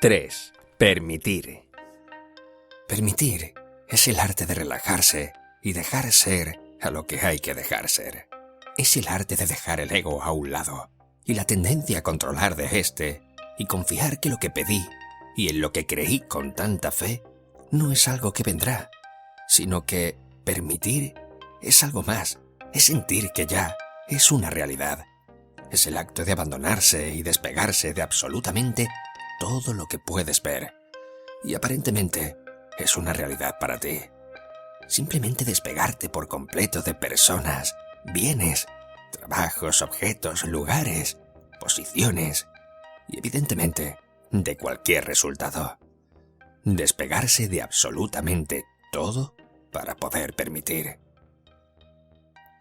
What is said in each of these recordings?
3. Permitir. Permitir es el arte de relajarse y dejar ser a lo que hay que dejar ser. Es el arte de dejar el ego a un lado y la tendencia a controlar de éste y confiar que lo que pedí y en lo que creí con tanta fe no es algo que vendrá, sino que permitir es algo más, es sentir que ya es una realidad. Es el acto de abandonarse y despegarse de absolutamente todo lo que puedes ver. Y aparentemente es una realidad para ti. Simplemente despegarte por completo de personas, bienes, trabajos, objetos, lugares, posiciones y evidentemente de cualquier resultado. Despegarse de absolutamente todo para poder permitir.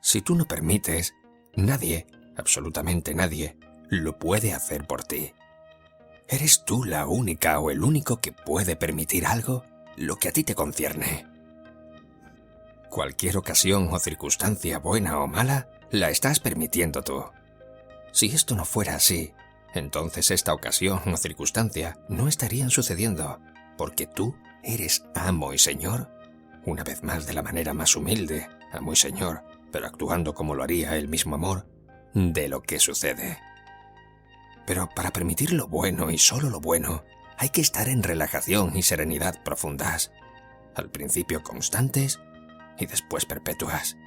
Si tú no permites, nadie, absolutamente nadie, lo puede hacer por ti. ¿Eres tú la única o el único que puede permitir algo, lo que a ti te concierne? Cualquier ocasión o circunstancia buena o mala, la estás permitiendo tú. Si esto no fuera así, entonces esta ocasión o circunstancia no estarían sucediendo, porque tú eres amo y señor, una vez más de la manera más humilde, amo y señor, pero actuando como lo haría el mismo amor, de lo que sucede. Pero para permitir lo bueno y solo lo bueno, hay que estar en relajación y serenidad profundas, al principio constantes y después perpetuas,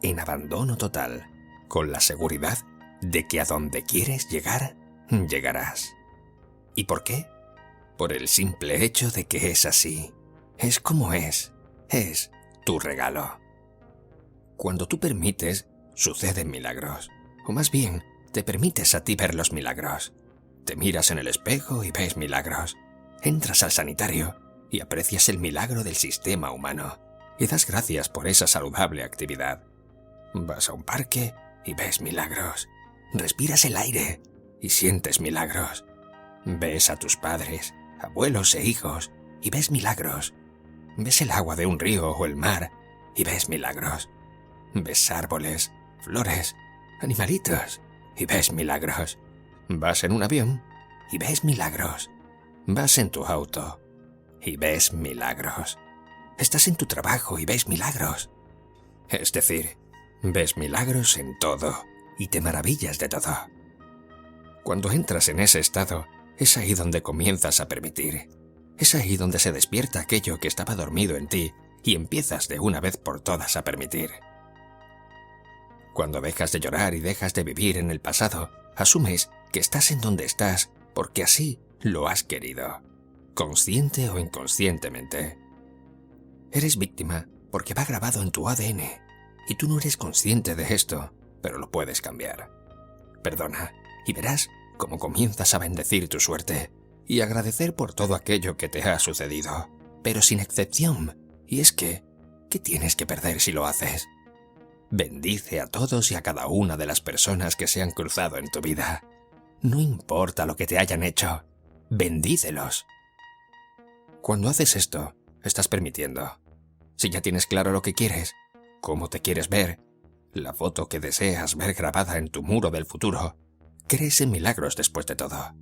en abandono total, con la seguridad de que a donde quieres llegar, llegarás. ¿Y por qué? Por el simple hecho de que es así, es como es tu regalo. Cuando tú permites, suceden milagros, o más bien, te permites a ti ver los milagros. Te miras en el espejo y ves milagros. Entras al sanitario y aprecias el milagro del sistema humano y das gracias por esa saludable actividad. Vas a un parque y ves milagros. Respiras el aire y sientes milagros. Ves a tus padres, abuelos e hijos y ves milagros. Ves el agua de un río o el mar y ves milagros. Ves árboles, flores, animalitos y ves milagros. Vas en un avión y ves milagros. Vas en tu auto y ves milagros. Estás en tu trabajo y ves milagros. Es decir, ves milagros en todo y te maravillas de todo. Cuando entras en ese estado, es ahí donde comienzas a permitir. Es ahí donde se despierta aquello que estaba dormido en ti y empiezas de una vez por todas a permitir. Cuando dejas de llorar y dejas de vivir en el pasado, asumes que estás en donde estás porque así lo has querido, consciente o inconscientemente. Eres víctima porque va grabado en tu ADN y tú no eres consciente de esto, pero lo puedes cambiar. Perdona y verás cómo comienzas a bendecir tu suerte y agradecer por todo aquello que te ha sucedido, pero sin excepción. Y es que, ¿qué tienes que perder si lo haces? Bendice a todos y a cada una de las personas que se han cruzado en tu vida. No importa lo que te hayan hecho, bendícelos. Cuando haces esto, estás permitiendo. Si ya tienes claro lo que quieres, cómo te quieres ver, la foto que deseas ver grabada en tu muro del futuro, crees en milagros después de todo.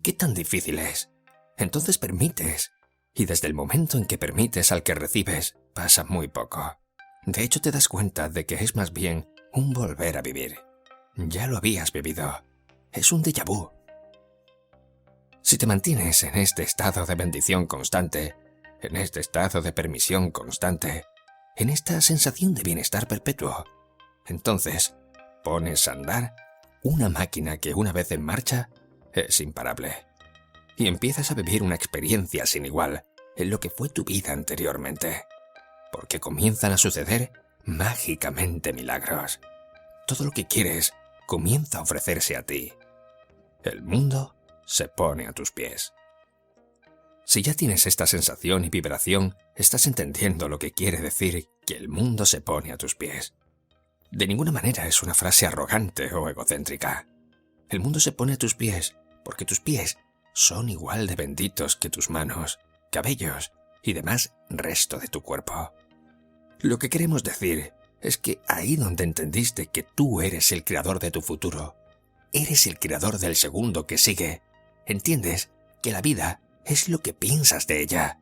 ¿Qué tan difícil es? Entonces permites. Y desde el momento en que permites al que recibes, pasa muy poco. De hecho, te das cuenta de que es más bien un volver a vivir. Ya lo habías vivido. Es un déjà vu. Si te mantienes en este estado de bendición constante, en este estado de permisión constante, en esta sensación de bienestar perpetuo, entonces pones a andar una máquina que una vez en marcha es imparable. Y empiezas a vivir una experiencia sin igual en lo que fue tu vida anteriormente. Porque comienzan a suceder mágicamente milagros. Todo lo que quieres comienza a ofrecerse a ti. El mundo se pone a tus pies. Si ya tienes esta sensación y vibración, estás entendiendo lo que quiere decir que el mundo se pone a tus pies. De ninguna manera es una frase arrogante o egocéntrica. El mundo se pone a tus pies porque tus pies son igual de benditos que tus manos, cabellos y demás resto de tu cuerpo. Lo que queremos decir es que ahí donde entendiste que tú eres el creador de tu futuro, eres el creador del segundo que sigue, entiendes que la vida es lo que piensas de ella,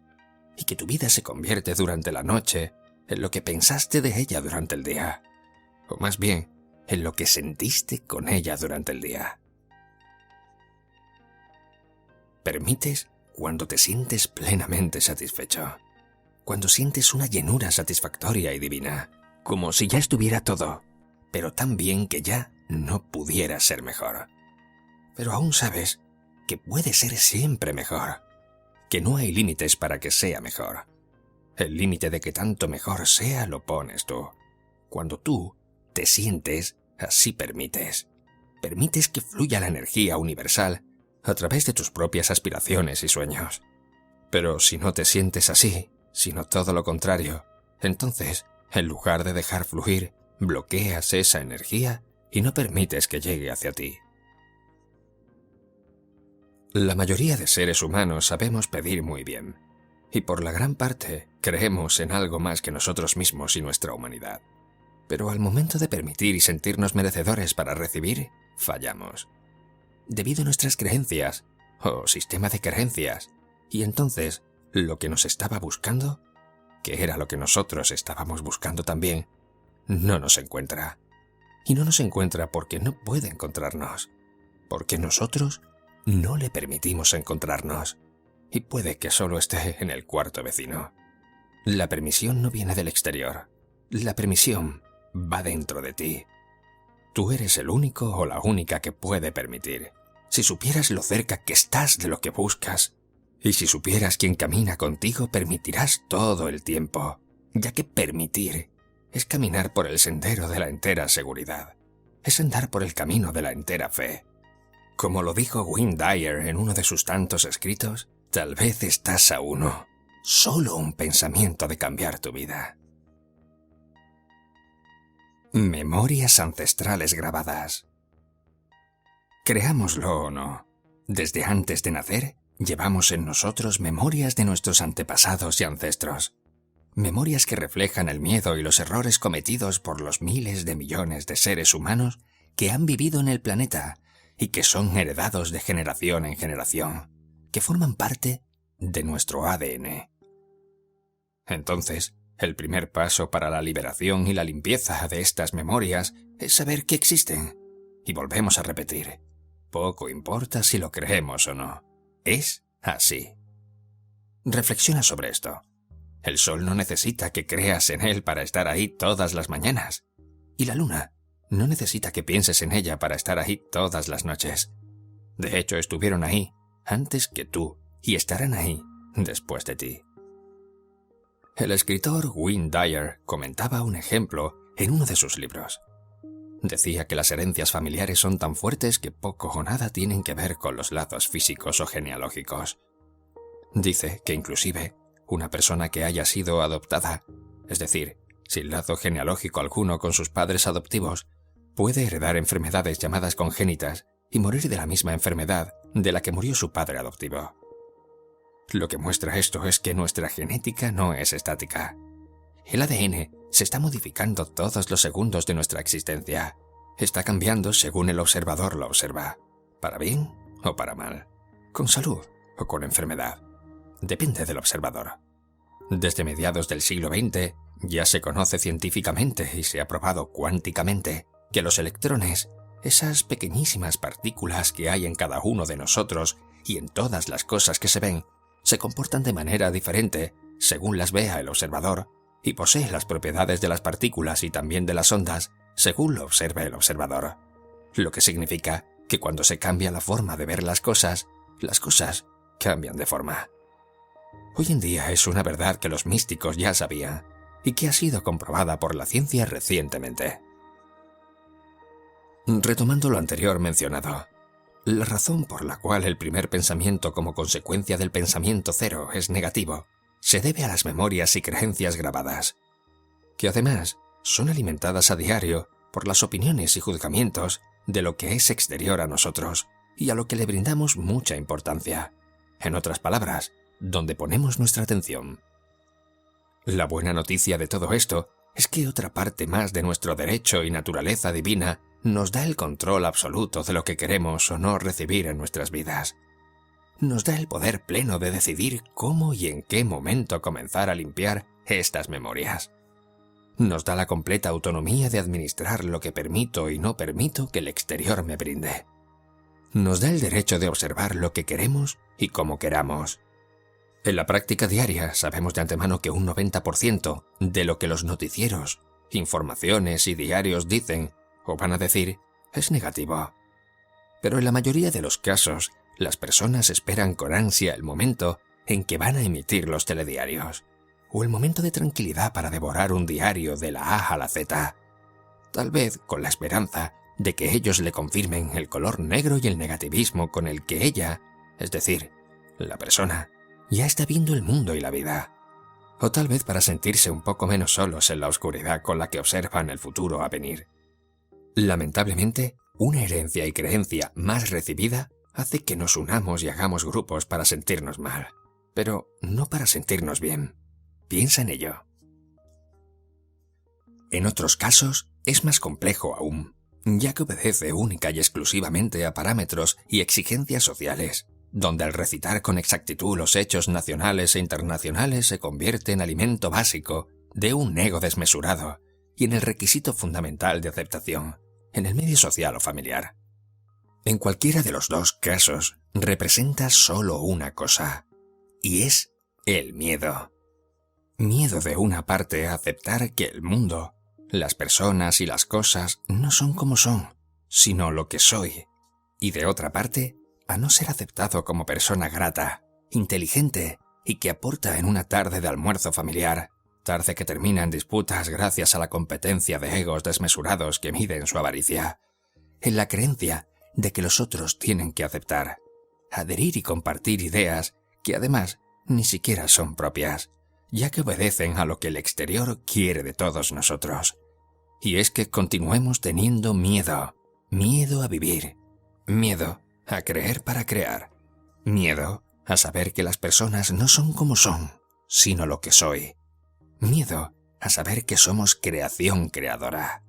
y que tu vida se convierte durante la noche en lo que pensaste de ella durante el día, o más bien, en lo que sentiste con ella durante el día. Permites cuando te sientes plenamente satisfecho, cuando sientes una llenura satisfactoria y divina, como si ya estuviera todo, pero tan bien que ya no pudiera ser mejor. Pero aún sabes que puede ser siempre mejor, que no hay límites para que sea mejor. El límite de que tanto mejor sea lo pones tú. Cuando tú te sientes, así permites. Permites que fluya la energía universal a través de tus propias aspiraciones y sueños. Pero si no te sientes así, sino todo lo contrario, entonces, en lugar de dejar fluir, bloqueas esa energía y no permites que llegue hacia ti. La mayoría de seres humanos sabemos pedir muy bien, y por la gran parte creemos en algo más que nosotros mismos y nuestra humanidad. Pero al momento de permitir y sentirnos merecedores para recibir, fallamos. Debido a nuestras creencias, o sistema de creencias, y entonces, lo que nos estaba buscando, que era lo que nosotros estábamos buscando también, no nos encuentra. Y no nos encuentra porque no puede encontrarnos, porque nosotros no le permitimos encontrarnos, y puede que solo esté en el cuarto vecino. La permisión no viene del exterior, la permisión va dentro de ti. Tú eres el único o la única que puede permitir. Si supieras lo cerca que estás de lo que buscas, y si supieras quién camina contigo, permitirás todo el tiempo, ya que permitir es caminar por el sendero de la entera seguridad, es andar por el camino de la entera fe. Como lo dijo Wayne Dyer en uno de sus tantos escritos, tal vez estás a uno, solo un pensamiento de cambiar tu vida. Memorias ancestrales grabadas. Creámoslo o no, desde antes de nacer, llevamos en nosotros memorias de nuestros antepasados y ancestros. Memorias que reflejan el miedo y los errores cometidos por los miles de millones de seres humanos que han vivido en el planeta y que son heredados de generación en generación, que forman parte de nuestro ADN. Entonces, el primer paso para la liberación y la limpieza de estas memorias es saber que existen. Y volvemos a repetir, poco importa si lo creemos o no, es así. Reflexiona sobre esto. El sol no necesita que creas en él para estar ahí todas las mañanas, y la luna no necesita que pienses en ella para estar ahí todas las noches. De hecho, estuvieron ahí antes que tú y estarán ahí después de ti. El escritor Wayne Dyer comentaba un ejemplo en uno de sus libros. Decía que las herencias familiares son tan fuertes que poco o nada tienen que ver con los lazos físicos o genealógicos. Dice que inclusive una persona que haya sido adoptada, es decir, sin lazo genealógico alguno con sus padres adoptivos, puede heredar enfermedades llamadas congénitas y morir de la misma enfermedad de la que murió su padre adoptivo. Lo que muestra esto es que nuestra genética no es estática. El ADN se está modificando todos los segundos de nuestra existencia. Está cambiando según el observador lo observa, para bien o para mal, con salud o con enfermedad. Depende del observador. Desde mediados del siglo XX ya se conoce científicamente y se ha probado cuánticamente que los electrones, esas pequeñísimas partículas que hay en cada uno de nosotros y en todas las cosas que se ven, se comportan de manera diferente según las vea el observador y posee las propiedades de las partículas y también de las ondas según lo observe el observador. Lo que significa que cuando se cambia la forma de ver las cosas cambian de forma. Hoy en día es una verdad que los místicos ya sabían y que ha sido comprobada por la ciencia recientemente. Retomando lo anterior mencionado, la razón por la cual el primer pensamiento como consecuencia del pensamiento cero es negativo se debe a las memorias y creencias grabadas, que además son alimentadas a diario por las opiniones y juzgamientos de lo que es exterior a nosotros y a lo que le brindamos mucha importancia. En otras palabras, donde ponemos nuestra atención. La buena noticia de todo esto es que otra parte más de nuestro derecho y naturaleza divina nos da el control absoluto de lo que queremos o no recibir en nuestras vidas. nos da el poder pleno de decidir cómo y en qué momento comenzar a limpiar estas memorias. Nos da la completa autonomía de administrar lo que permito y no permito que el exterior me brinde. Nos da el derecho de observar lo que queremos y cómo queramos. En la práctica diaria sabemos de antemano que un 90% de lo que los noticieros, informaciones y diarios dicen o van a decir es negativo. Pero en la mayoría de los casos, las personas esperan con ansia el momento en que van a emitir los telediarios, o el momento de tranquilidad para devorar un diario de la A a la Z, tal vez con la esperanza de que ellos le confirmen el color negro y el negativismo con el que ella, es decir, la persona, ya está viendo el mundo y la vida, o tal vez para sentirse un poco menos solos en la oscuridad con la que observan el futuro a venir. Lamentablemente, una herencia y creencia más recibida hace que nos unamos y hagamos grupos para sentirnos mal, pero no para sentirnos bien. Piensa en ello. En otros casos, es más complejo aún, ya que obedece única y exclusivamente a parámetros y exigencias sociales, donde al recitar con exactitud los hechos nacionales e internacionales se convierte en alimento básico de un ego desmesurado y en el requisito fundamental de aceptación, en el medio social o familiar. En cualquiera de los dos casos, representa solo una cosa, y es el miedo. Miedo de una parte a aceptar que el mundo, las personas y las cosas no son como son, sino lo que soy, y de otra parte, a no ser aceptado como persona grata, inteligente y que aporta en una tarde de almuerzo familiar, tarde que termina en disputas gracias a la competencia de egos desmesurados que miden su avaricia, en la creencia de que los otros tienen que aceptar, adherir y compartir ideas que además ni siquiera son propias, ya que obedecen a lo que el exterior quiere de todos nosotros. Y es que continuemos teniendo miedo, miedo a vivir, miedo a creer para crear, miedo a saber que las personas no son como son, sino lo que soy, miedo a saber que somos creación creadora,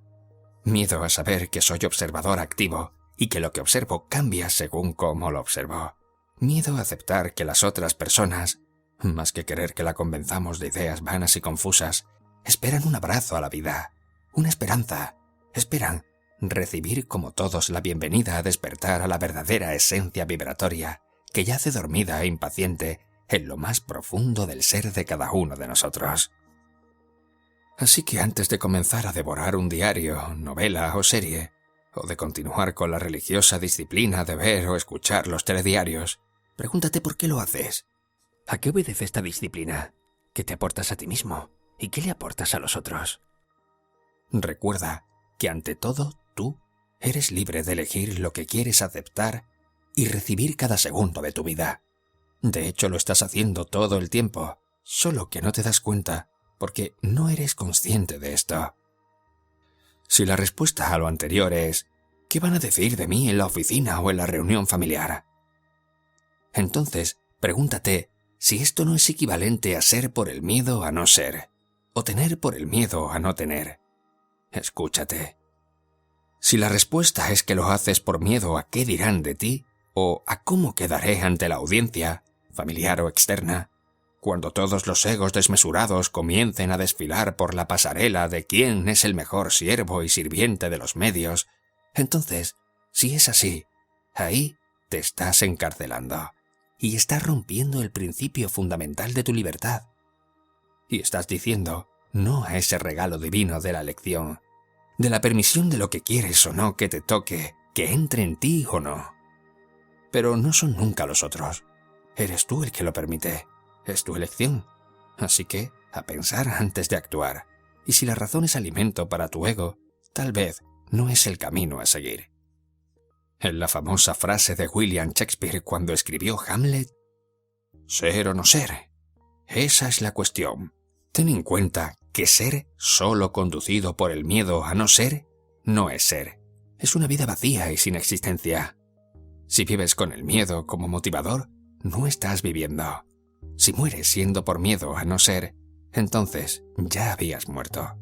miedo a saber que soy observador activo y que lo que observo cambia según cómo lo observo, miedo a aceptar que las otras personas, más que querer que la convenzamos de ideas vanas y confusas, esperan un abrazo a la vida, una esperanza, esperan recibir como todos la bienvenida a despertar a la verdadera esencia vibratoria que yace dormida e impaciente en lo más profundo del ser de cada uno de nosotros. Así que antes de comenzar a devorar un diario, novela o serie, o de continuar con la religiosa disciplina de ver o escuchar los telediarios, pregúntate por qué lo haces. ¿A qué obedece esta disciplina? ¿Qué te aportas a ti mismo? ¿Y qué le aportas a los otros? Recuerda que ante todo tú eres libre de elegir lo que quieres aceptar y recibir cada segundo de tu vida. De hecho, lo estás haciendo todo el tiempo, solo que no te das cuenta porque no eres consciente de esto. Si la respuesta a lo anterior es ¿qué van a decir de mí en la oficina o en la reunión familiar? Entonces, pregúntate si esto no es equivalente a ser por el miedo a no ser, o tener por el miedo a no tener. Escúchate. Si la respuesta es que lo haces por miedo a qué dirán de ti, o a cómo quedaré ante la audiencia, familiar o externa, cuando todos los egos desmesurados comiencen a desfilar por la pasarela de quién es el mejor siervo y sirviente de los medios, entonces, si es así, ahí te estás encarcelando y estás rompiendo el principio fundamental de tu libertad. Y estás diciendo no a ese regalo divino de la elección, de la permisión de lo que quieres o no que te toque, que entre en ti o no. Pero no son nunca los otros. Eres tú el que lo permite. Es tu elección. Así que, a pensar antes de actuar. Y si la razón es alimento para tu ego, tal vez no es el camino a seguir. En la famosa frase de William Shakespeare cuando escribió Hamlet, «Ser o no ser, esa es la cuestión. Ten en cuenta que ser solo conducido por el miedo a no ser, no es ser. Es una vida vacía y sin existencia. Si vives con el miedo como motivador, no estás viviendo. Si mueres siendo por miedo a no ser, entonces ya habías muerto».